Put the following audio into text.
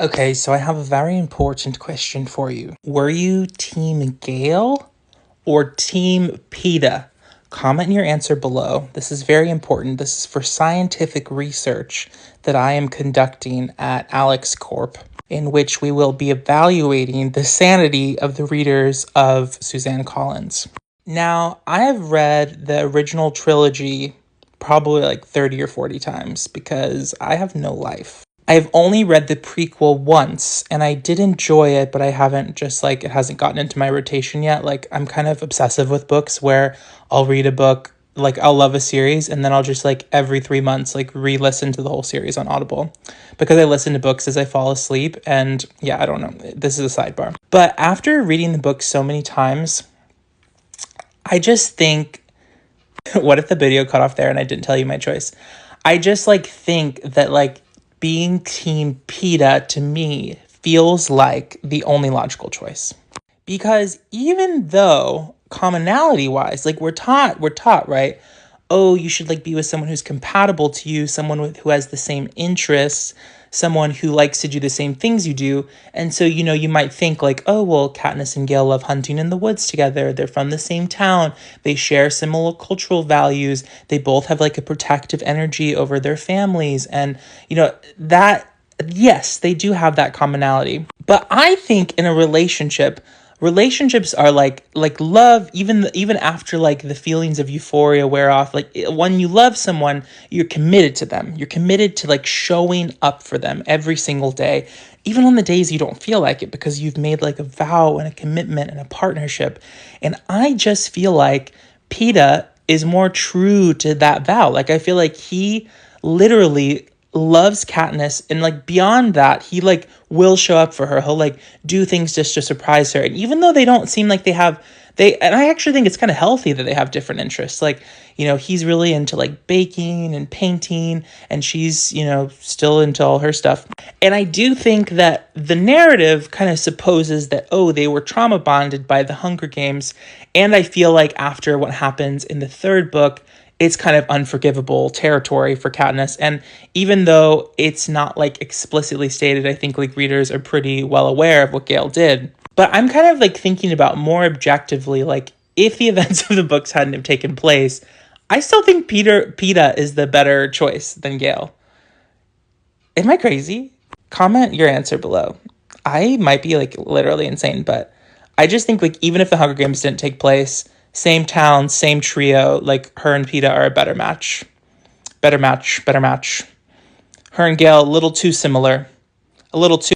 Okay, so I have a very important question for you. Were you Team Gale or Team Peeta? Comment your answer below. This is very important. This is for scientific research that I am conducting at Alex Corp, in which we will be evaluating the sanity of the readers of Suzanne Collins. Now, I have read the original trilogy probably like 30 or 40 times because I have no life. I've only read the prequel once and I did enjoy it, but I haven't just like it hasn't gotten into my rotation yet. Like I'm kind of obsessive with books where I'll read a book, like I'll love a series and then I'll just like every 3 months like re-listen to the whole series on Audible because I listen to books as I fall asleep. And yeah, I don't know. This is a sidebar. But after reading the book so many times, I just think what if the video cut off there and I didn't tell you my choice? I just like think that like being Team PETA to me feels like the only logical choice. Because even though commonality wise, like we're taught, right? Oh, you should like be with someone who's compatible to you, someone who has the same interests, someone who likes to do the same things you do. And so, you might think like, oh, well, Katniss and Gale love hunting in the woods together. They're from the same town. They share similar cultural values. They both have like a protective energy over their families. And, that, yes, they do have that commonality. But I think in a relationships are like love, even after like the feelings of euphoria wear off. Like when you love someone, you're committed to them, you're committed to like showing up for them every single day, even on the days you don't feel like it, because you've made like a vow and a commitment and a partnership. And I just feel like PETA is more true to that vow. Like I feel like he literally loves Katniss, and like beyond that, he like will show up for her. He'll like do things just to surprise her. And even though they don't seem like and I actually think it's kind of healthy that they have different interests. Like, he's really into like baking and painting, and she's, still into all her stuff. And I do think that the narrative kind of supposes that, oh, they were trauma bonded by the Hunger Games. And I feel like after what happens in the third book, it's kind of unforgivable territory for Katniss. And even though it's not like explicitly stated, I think like readers are pretty well aware of what Gale did. But I'm kind of like thinking about more objectively, like if the events of the books hadn't have taken place, I still think Peeta is the better choice than Gale. Am I crazy? Comment your answer below. I might be like literally insane, but I just think like even if the Hunger Games didn't take place, same town, same trio, like her and Peeta are a better match. Better match. Her and Gale, a little too similar. A little too